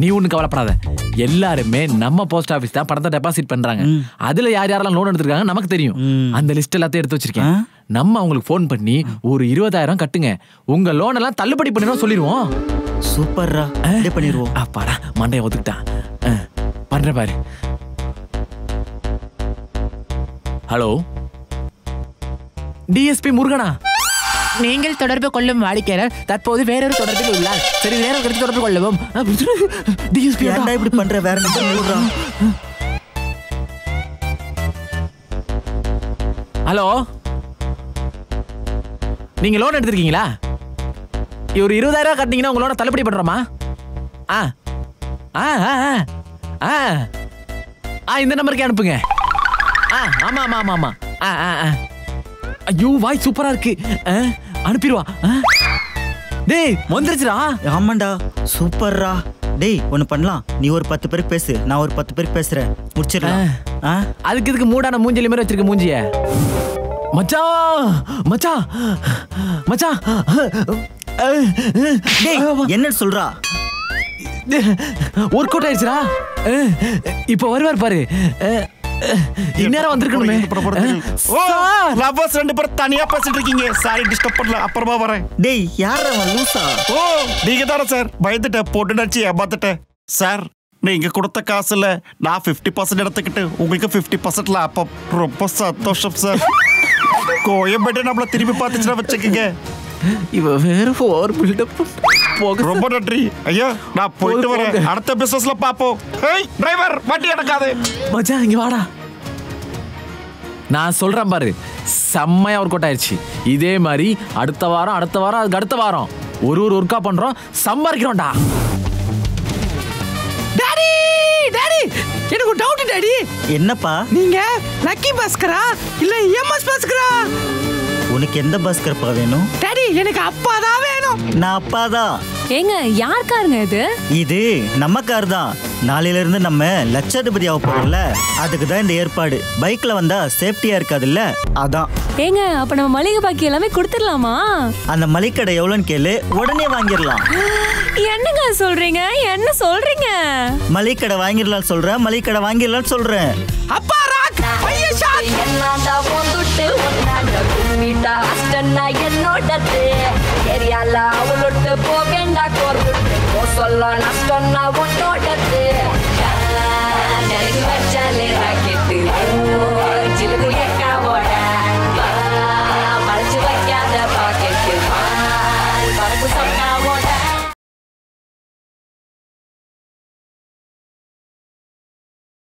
நீ ஒன்னும் கவலைப்படாத. எல்லாருமே நம்ம போஸ்ட் ஆபீஸ் தான் பணத்தை டெபாசிட் பண்றாங்க. அதுல யார் யாரெல்லாம் லோன் எடுத்திருக்காங்க நமக்கு தெரியும். அந்த லிஸ்ட் எல்லாத்தையும் எடுத்து வச்சிருக்கேன். நம்ம அவங்களுக்கு போன் பண்ணி ஒரு 20,000 கட்டுங்க, உங்க லோன் எல்லாம் தள்ளுபடி பண்ணிடும் சொல்லிடுவோம். சூப்பர்ரா, பண்ணிடுவோம். அப்பாடா மண்டைய ஒதுக்கிட்டான். பண்ற பாரு. ஹலோ டிஎஸ்பி முருகனா? நீங்கள் தொடர்பு கொள்ளும் வாடிக்கையாளர் தற்போது வேறொரு தொடர்பில் உள்ளார். சரி, வேற ஒரு தொடர்பு கொள்ளவும். டிஎஸ்பி ஏன்டா இப்படி பண்ற? வேற என்ன? ஹலோ, நீங்க லோன் எடுத்திருக்கீங்களா? ஒரு 20,000 கட்டினீங்கன்னா உங்க லோனை தள்ளுபடி பண்றோமா? இந்த நம்பருக்கு அனுப்புங்க. ஆமா ஆமா ஆமா ஆமா. ஐயோ வாய் சூப்பரா இருக்கு. அனுப்பிடுவா. டேய் வந்துருச்சுடா. ஆமாண்டா, சூப்பர்ரா. டேய் ஒன்னு பண்ணலாம், நீ ஒரு 10 பேருக்கு பேசு, நான் ஒரு 10 பேருக்கு பேசுறேன், முடிச்சிடலாம். அதுக்கு இதுக்கு மூடான மூஞ்சில மாதிரி வச்சிருக்க மூஞ்சிய. மச்சான் மச்சான் மச்சான். டேய் என்ன சொல்றா? ஒர்க் அவுட் ஆயிடுச்சுடா. இப்ப வருவார் பாரு. இந்நேரம் வந்திருக்கணுமே. லவ்வர்ஸ் 2 பேரும் தனியா பேசிட்டு இருக்கீங்க. சாரி டிஸ்டர்ப் பண்ணல, அப்புறமா வரேன். டேய் யாரா லூசா? நீங்க தானே சார்? பயந்துட்டேன், போட்டு நடிச்சு ஏமாத்துட்டேன் சார். நீங்க கொடுத்த காசுல நான் 50% எடுத்துக்கிட்டு உங்களுக்கு 50% லாபம். ரொம்ப சந்தோஷம் சார். கோயம்பேட்டை நம்மள திரும்பி பார்த்துச்சுன்னா வச்சுக்கோங்க. இவ வேற ஓவர் பில்டப். ரொம்ப நன்றி ஐயா, நான் போயிட்டு வரேன். அடுத்த பிசினஸ்ல பாப்போம். ஏய் டிரைவர், வண்டி எடுக்காதே. மச்சான் இங்க வாடா. நான் சொல்றேன் பாரு, செம்மையா ஒர்க் அவுட் ஆயிடுச்சு. இதே மாதிரி அடுத்த வாரம் அதுக்கு அடுத்த வாரம் ஒரு ஒர்க்கா பண்றோம், சம்பாதிக்கிறோம்டா. டாடி டாடி, எனக்கு ஒரு டவுட் டாடி. என்னப்பா? நீங்க லக்கி பாஸ்கரா இல்ல எம்எஸ் பாஸ்கரா? உனக்கு எந்த பாஸ்கர்ப்பா வேணும்? டாடி எனக்கு அப்பா தான் வேணும். நான் அப்பா தான். ஏங்க யார் காருங்க இது? இது நம்ம கார் தான். நாளையில இருந்து நம்ம லட்சாதிபதி ஆக போறோம்ல, அதுக்கு தான் இந்த ஏற்பாடு. பைக்ல வந்தா சேஃப்டியா இருக்காதுல்ல, அதான். ஏங்க அப்ப நம்ம மளிகை பாக்கி எல்லாமே கொடுத்துடலாமா? அந்த மளிகை எவ்வளோன்னு கேளு, உடனே வாங்கிடலாம். என்னங்க சொல்றீங்க? என்ன சொல்றீங்க? மளிகை வாங்கிடலாம் சொல்றேன், மளிகை வாங்கிடலாம் சொல்றேன். அப்பா ராக் பைய ஷாட் என்னடா வந்துட்டு ஒன்னாண்ட கும்மிட்டா அஸ்டன்னா என்னோடது ஏரியால அவளோட்டு போவேண்டா கோர்ட்டு சொல்ல நஷ்டம்னா உன்னோட